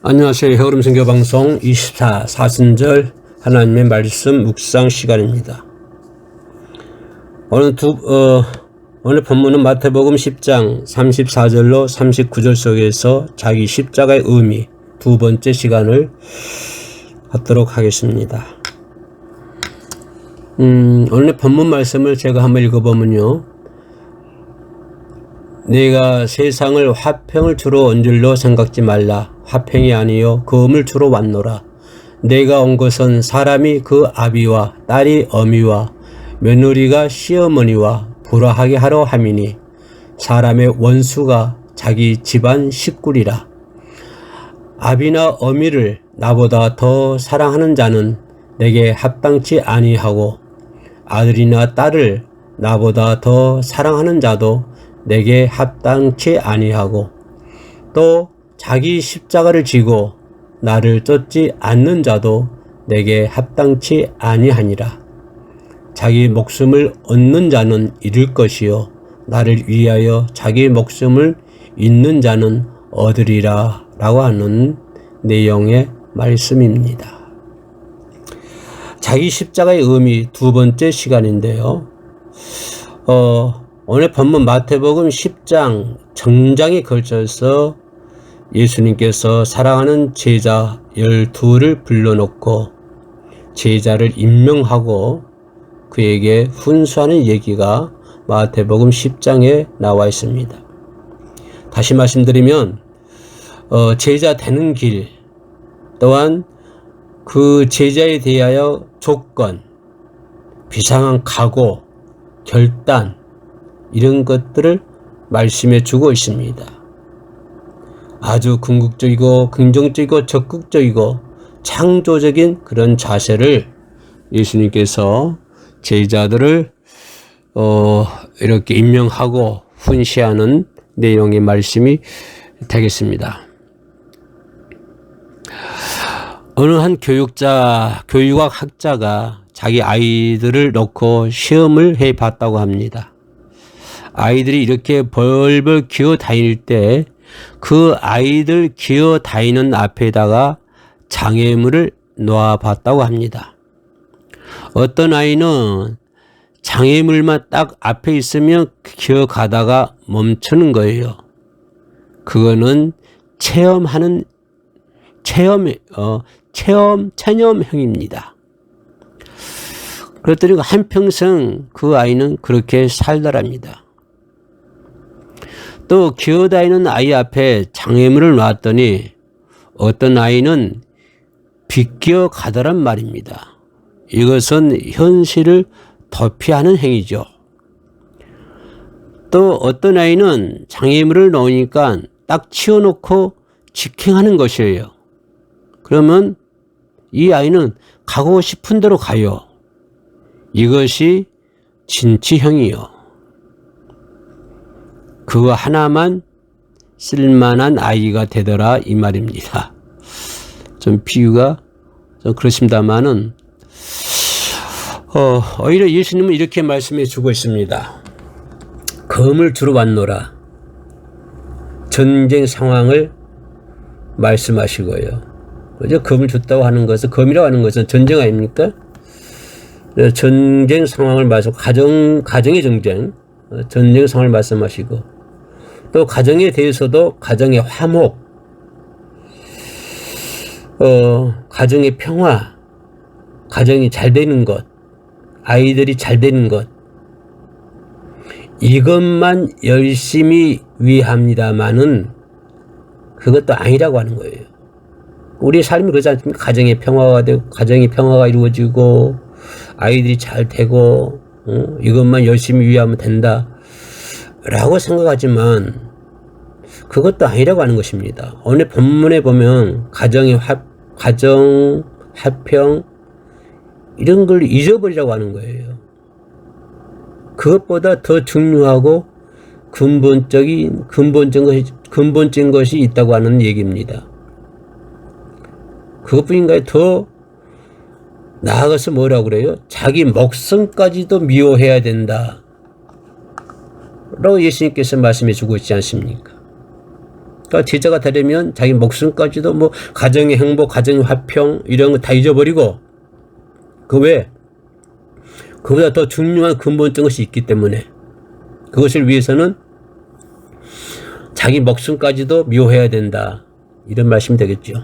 안녕하세요. 헤어름 선교방송 24 사순절 하나님의 말씀 묵상 시간입니다. 오늘 본문은 마태복음 10장 34절로 39절 속에서 자기 십자가의 의미 두 번째 시간을 갖도록 하겠습니다. 오늘 본문 말씀을 제가 한번 읽어보면요. 내가 세상을 화평을 주로 온 줄로 생각지 말라. 화평이 아니요 검을 주로 왔노라. 내가 온 것은 사람이 그 아비와 딸이 어미와 며느리가 시어머니와 불화하게 하려 함이니 사람의 원수가 자기 집안 식구리라. 아비나 어미를 나보다 더 사랑하는 자는 내게 합당치 아니하고 아들이나 딸을 나보다 더 사랑하는 자도 내게 합당치 아니하고 또 자기 십자가를 지고 나를 쫓지 않는 자도 내게 합당치 아니하니라. 자기 목숨을 얻는 자는 잃을 것이요 나를 위하여 자기 목숨을 잃는 자는 얻으리라 라고 하는 내용의 말씀입니다. 자기 십자가의 의미 두 번째 시간인데요. 오늘 본문 마태복음 10장 정장에 걸쳐서 예수님께서 사랑하는 제자 12를 불러놓고 제자를 임명하고 그에게 훈수하는 얘기가 마태복음 10장에 나와 있습니다. 다시 말씀드리면 제자 되는 길 또한 그 제자에 대하여 조건, 비상한 각오, 결단 이런 것들을 말씀해 주고 있습니다. 아주 궁극적이고 긍정적이고 적극적이고 창조적인 그런 자세를 예수님께서 제자들을 이렇게 임명하고 훈시하는 내용의 말씀이 되겠습니다. 어느 한 교육학 학자가 자기 아이들을 놓고 시험을 해 봤다고 합니다. 아이들이 이렇게 벌벌 기어 다닐 때 그 아이들 기어 다니는 앞에다가 장애물을 놓아 봤다고 합니다. 어떤 아이는 장애물만 딱 앞에 있으면 기어 가다가 멈추는 거예요. 그거는 체념형입니다. 그랬더니 한평생 그 아이는 그렇게 살더랍니다. 또 기어다니는 아이 앞에 장애물을 놨더니 어떤 아이는 비껴 가더란 말입니다. 이것은 현실을 도피하는 행위죠. 또 어떤 아이는 장애물을 놓으니까 딱 치워놓고 직행하는 것이에요. 그러면 이 아이는 가고 싶은 대로 가요. 이것이 진취형이요. 그거 하나만 쓸만한 아이가 되더라 이 말입니다. 좀 비유가 좀 그렇습니다만은 오히려 예수님은 이렇게 말씀해 주고 있습니다. 검을 주로 왔노라. 전쟁 상황을 말씀하시고요. 그죠? 검을 줬다고 하는 것은 검이라고 하는 것은 전쟁 아닙니까? 전쟁 상황을 말씀 가정의 전쟁 상황을 말씀하시고 또 가정에 대해서도 가정의 화목, 가정의 평화, 가정이 잘 되는 것, 아이들이 잘 되는 것 이것만 열심히 위합니다마는 그것도 아니라고 하는 거예요. 우리 삶이 그렇지 않습니까? 가정의 평화가 되고 가정의 평화가 이루어지고 아이들이 잘 되고 이것만 열심히 위하면 된다 라고 생각하지만 그것도 아니라고 하는 것입니다. 오늘 본문에 보면 가정 화평 이런 걸 잊어버리라고 하는 거예요. 그것보다 더 중요하고 근본적인 것이 있다고 하는 얘기입니다. 그것뿐인가요? 더 나아가서 뭐라고 그래요? 자기 목숨까지도 미워해야 된다 라고 예수님께서 말씀해 주고 있지 않습니까? 그러니까 제자가 되려면 자기 목숨까지도 뭐 가정의 행복, 가정의 화평 이런 거 다 잊어버리고 그 외에 그보다 더 중요한 근본적인 것이 있기 때문에 그것을 위해서는 자기 목숨까지도 미워해야 된다. 이런 말씀이 되겠죠.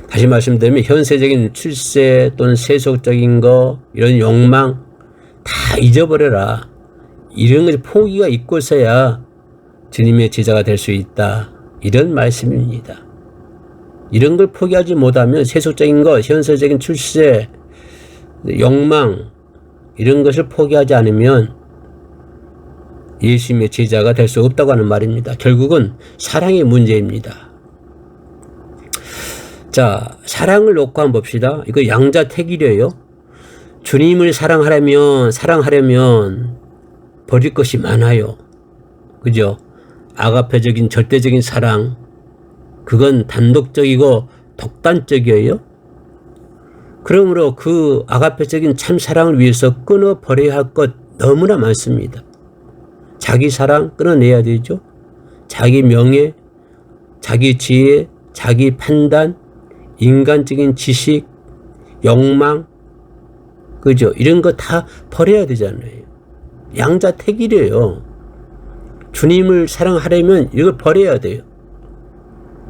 다시 말씀드리면 현세적인 출세 또는 세속적인 거 이런 욕망 다 잊어버려라. 이런 것이 포기가 있고서야 주님의 제자가 될 수 있다. 이런 말씀입니다. 이런 걸 포기하지 못하면 세속적인 것, 현세적인 출세, 욕망 이런 것을 포기하지 않으면 예수님의 제자가 될 수 없다고 하는 말입니다. 결국은 사랑의 문제입니다. 자, 사랑을 놓고 한번 봅시다. 이거 양자택일이에요. 주님을 사랑하려면 버릴 것이 많아요. 그죠? 아가페적인 절대적인 사랑, 그건 단독적이고 독단적이에요. 그러므로 그 아가페적인 참 사랑을 위해서 끊어버려야 할 것 너무나 많습니다. 자기 사랑 끊어내야 되죠. 자기 명예, 자기 지혜, 자기 판단, 인간적인 지식, 욕망, 그죠? 이런 거 다 버려야 되잖아요. 양자택일이에요. 주님을 사랑하려면 이걸 버려야 돼요.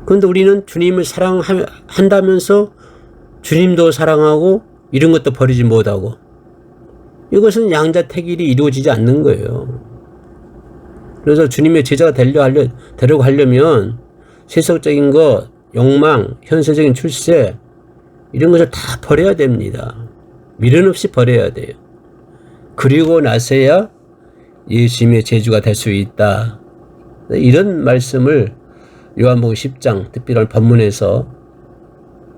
그런데 우리는 주님을 사랑한다면서 주님도 사랑하고 이런 것도 버리지 못하고 이것은 양자택일이 이루어지지 않는 거예요. 그래서 주님의 제자가 되려고 하려면 세속적인 것, 욕망, 현세적인 출세 이런 것을 다 버려야 됩니다. 미련 없이 버려야 돼요. 그리고 나서야 예수님의 제자가 될 수 있다. 이런 말씀을 요한복음 10장 특별한 본문에서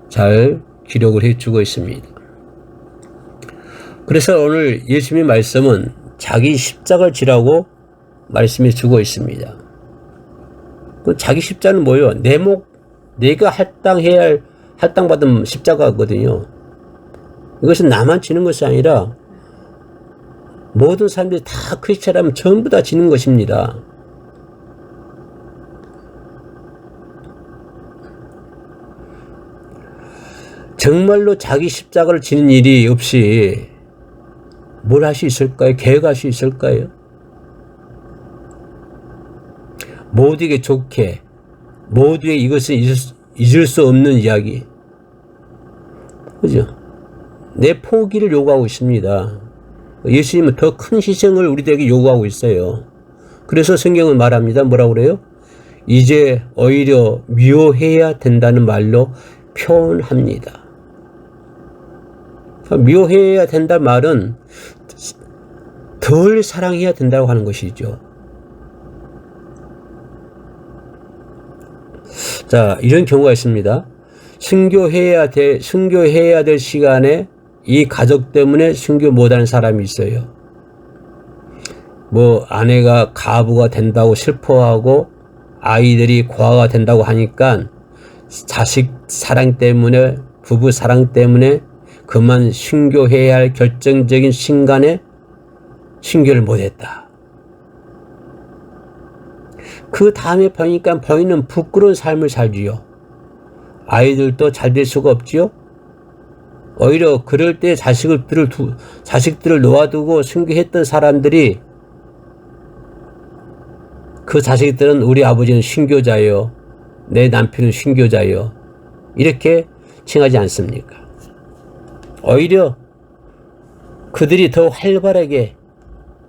잘 기록을 해주고 있습니다. 그래서 오늘 예수님의 말씀은 자기 십자가를 지라고 말씀해 주고 있습니다. 그 자기 십자는 뭐예요? 내가 할당받은 십자가거든요. 이것은 나만 지는 것이 아니라 모든 사람들이 다 크리스찬이라면 전부 다 지는 것입니다. 정말로 자기 십자가를 지는 일이 없이 뭘 할 수 있을까요? 계획할 수 있을까요? 모두에게 좋게, 모두에게 이것은 잊을 수 없는 이야기. 그죠? 내 포기를 요구하고 있습니다. 예수님은 더 큰 희생을 우리들에게 요구하고 있어요. 그래서 성경은 말합니다. 뭐라고 그래요? 이제 오히려 미워해야 된다는 말로 표현합니다. 미워해야 된다는 말은 덜 사랑해야 된다고 하는 것이죠. 자, 이런 경우가 있습니다. 순교해야 될 시간에 이 가족 때문에 순교 못하는 사람이 있어요. 뭐 아내가 가부가 된다고 슬퍼하고 아이들이 고아가 된다고 하니까 자식 사랑 때문에, 부부 사랑 때문에 그만 순교해야 할 결정적인 순간에 순교를 못했다. 그 다음에 보니까 본인은 부끄러운 삶을 살지요. 아이들도 잘 될 수가 없지요. 오히려 그럴 때 자식들을 놓아두고 순교했던 사람들이 그 자식들은 우리 아버지는 순교자요, 내 남편은 순교자요 이렇게 칭하지 않습니까? 오히려 그들이 더 활발하게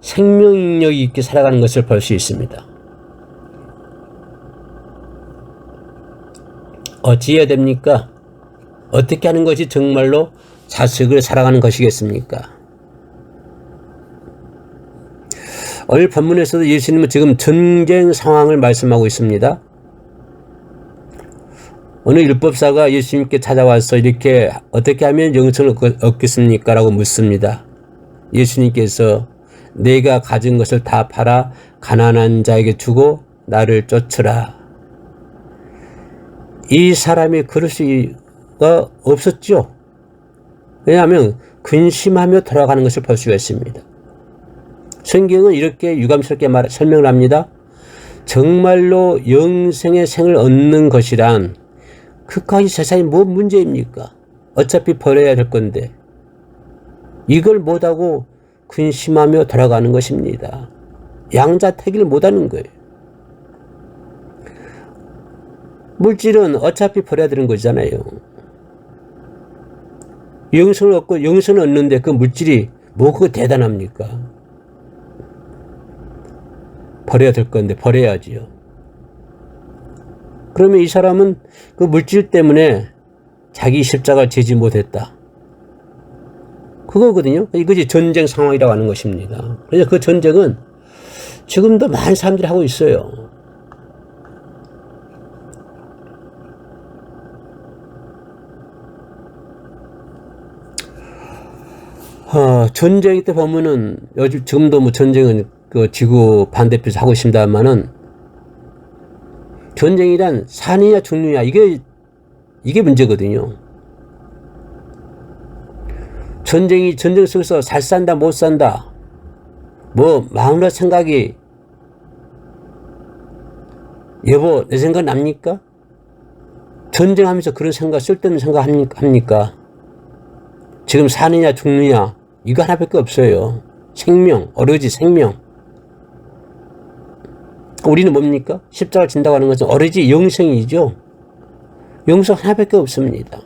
생명력이 있게 살아가는 것을 볼 수 있습니다. 어찌해야 됩니까? 어떻게 하는 것이 정말로 자식을 사랑하는 것이겠습니까? 오늘 본문에서도 예수님은 지금 전쟁 상황을 말씀하고 있습니다. 어느 율법사가 예수님께 찾아와서 이렇게 어떻게 하면 영생을 얻겠습니까? 라고 묻습니다. 예수님께서 내가 가진 것을 다 팔아 가난한 자에게 주고 나를 쫓으라. 이 사람이 그럴 수가 없었죠. 왜냐하면 근심하며 돌아가는 것을 볼 수가 있습니다. 성경은 이렇게 유감스럽게 설명을 합니다. 정말로 영생의 생을 얻는 것이란 그까지 세상에 뭐 문제입니까? 어차피 버려야 될 건데 이걸 못하고 근심하며 돌아가는 것입니다. 양자택일을 못하는 거예요. 물질은 어차피 버려야 되는 거잖아요. 영생을 얻고 영생을 얻는데 그 물질이 뭐 그거 대단합니까? 버려야 될 건데 버려야지요. 그러면 이 사람은 그 물질 때문에 자기 십자가를 지지 못했다. 그거거든요. 이것이 전쟁 상황이라고 하는 것입니다. 그래서 그 전쟁은 지금도 많은 사람들이 하고 있어요. 전쟁 때 보면은 요즘 지금도 뭐 전쟁은 그 지구 반대편에서 하고 있습니다만은 전쟁이란 사느냐 죽느냐 이게 문제거든요. 전쟁 속에서 잘 산다 못 산다 뭐 마음으로 생각이 여보 내 생각 납니까? 전쟁하면서 그런 생각 쓸데없는 생각 합니까? 지금 사느냐 죽느냐 이거 하나밖에 없어요. 생명 오로지 생명. 우리는 뭡니까? 십자가를 진다고 하는 것은 오로지 영생이죠. 영생 하나밖에 없습니다.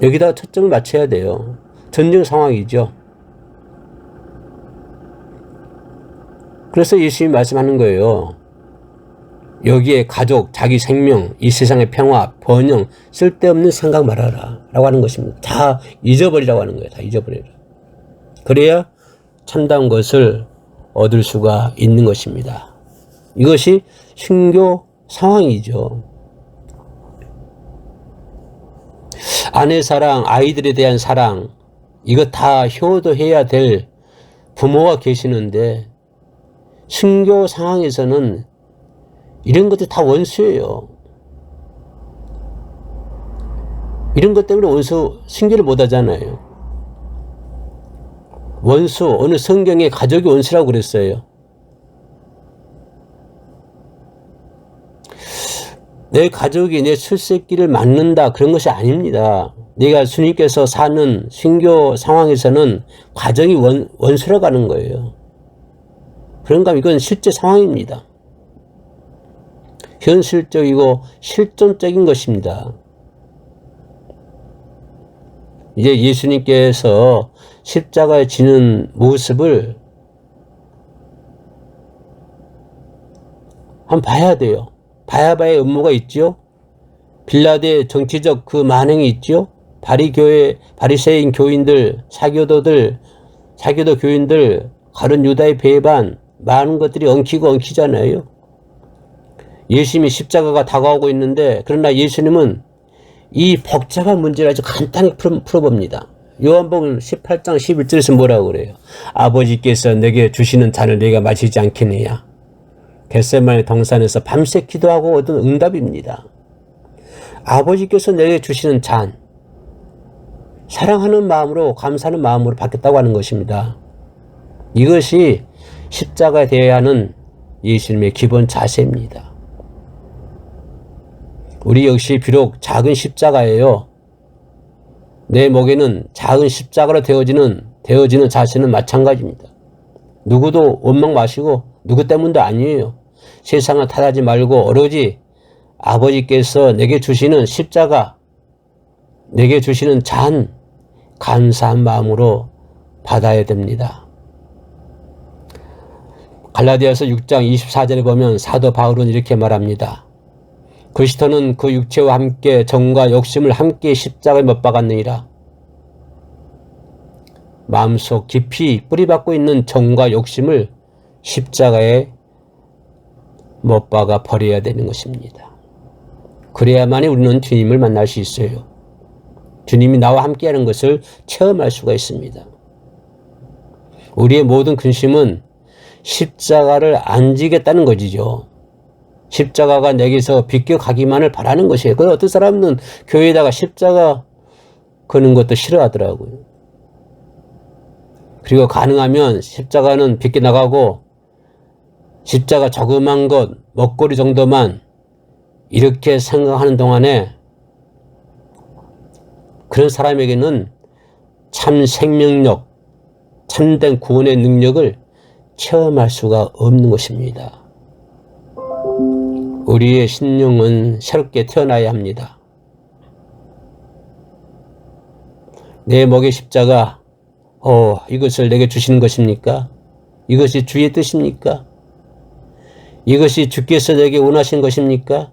여기다 초점을 맞춰야 돼요. 전쟁 상황이죠. 그래서 예수님이 말씀하는 거예요. 여기에 가족, 자기 생명, 이 세상의 평화, 번영, 쓸데없는 생각 말아라 라고 하는 것입니다. 다 잊어버리라고 하는 거예요. 다 잊어버려라. 그래야 참다운 것을 얻을 수가 있는 것입니다. 이것이 순교 상황이죠. 아내 사랑, 아이들에 대한 사랑 이거 다 효도해야 될 부모가 계시는데 순교 상황에서는 이런 것들 다 원수예요. 이런 것 때문에 순교를 못 하잖아요. 원수, 어느 성경에 가족이 원수라고 그랬어요. 내 가족이 내 출세길을 막는다 그런 것이 아닙니다. 내가 주님께서 사는 순교 상황에서는 가정이 원수로 가는 거예요. 그런가 하면 이건 실제 상황입니다. 현실적이고 실존적인 것입니다. 이제 예수님께서 십자가에 지는 모습을 한번 봐야 돼요. 봐야봐야 음모가 있죠. 빌라도의 정치적 그 만행이 있죠. 바리새인 교인들, 사교도 교인들, 가룟 유다의 배반, 많은 것들이 엉키잖아요. 예수님이 십자가가 다가오고 있는데, 그러나 예수님은 이 복잡한 문제를 아주 간단히 풀어봅니다. 요한복음 18장 11절에서 뭐라고 그래요? 아버지께서 내게 주시는 잔을 내가 마시지 않겠느냐? 겟세마네 동산에서 밤새 기도하고 얻은 응답입니다. 아버지께서 내게 주시는 잔, 사랑하는 마음으로 감사하는 마음으로 받겠다고 하는 것입니다. 이것이 십자가에 대해야 하는 예수님의 기본 자세입니다. 우리 역시 비록 작은 십자가예요. 내 목에는 작은 십자가로 되어지는 자세는 마찬가지입니다. 누구도 원망 마시고 누구 때문도 아니에요. 세상을 탓하지 말고 오로지 아버지께서 내게 주시는 십자가, 내게 주시는 잔, 감사한 마음으로 받아야 됩니다. 갈라디아서 6장 24절에 보면 사도 바울은 이렇게 말합니다. 그리스도는 그 육체와 함께 정과 욕심을 함께 십자가에 못 박았느니라. 마음속 깊이 뿌리박고 있는 정과 욕심을 십자가에 못 박아 버려야 되는 것입니다. 그래야만이 우리는 주님을 만날 수 있어요. 주님이 나와 함께하는 것을 체험할 수가 있습니다. 우리의 모든 근심은 십자가를 안 지겠다는 것이죠. 십자가가 내게서 비껴가기만을 바라는 것이에요. 그 어떤 사람은 교회에다가 십자가 거는 것도 싫어하더라고요. 그리고 가능하면 십자가는 비껴나가고 십자가 조그만 것, 먹거리 정도만 이렇게 생각하는 동안에 그런 사람에게는 참 생명력, 참된 구원의 능력을 체험할 수가 없는 것입니다. 우리의 신령은 새롭게 태어나야 합니다. 내 목의 십자가, 이것을 내게 주시는 것입니까? 이것이 주의 뜻입니까? 이것이 주께서 내게 원하신 것입니까?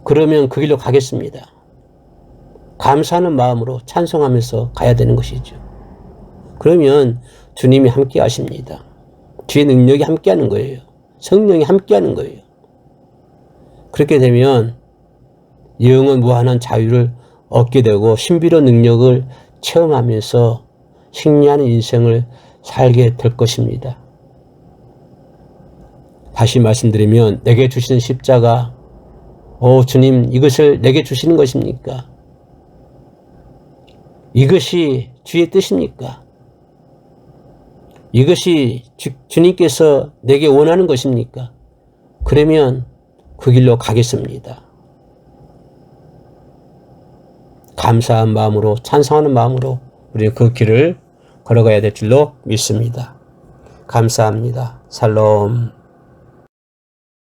그러면 그 길로 가겠습니다. 감사하는 마음으로 찬송하면서 가야 되는 것이죠. 그러면 주님이 함께 하십니다. 주의 능력이 함께 하는 거예요. 성령이 함께 하는 거예요. 그렇게 되면 영원 무한한 자유를 얻게 되고 신비로운 능력을 체험하면서 승리하는 인생을 살게 될 것입니다. 다시 말씀드리면 내게 주시는 십자가, 주님 이것을 내게 주시는 것입니까? 이것이 주의 뜻입니까? 이것이 주님께서 내게 원하는 것입니까? 그러면 그 길로 가겠습니다. 감사한 마음으로, 찬송하는 마음으로 우리는 그 길을 걸어가야 될 줄로 믿습니다. 감사합니다. 샬롬.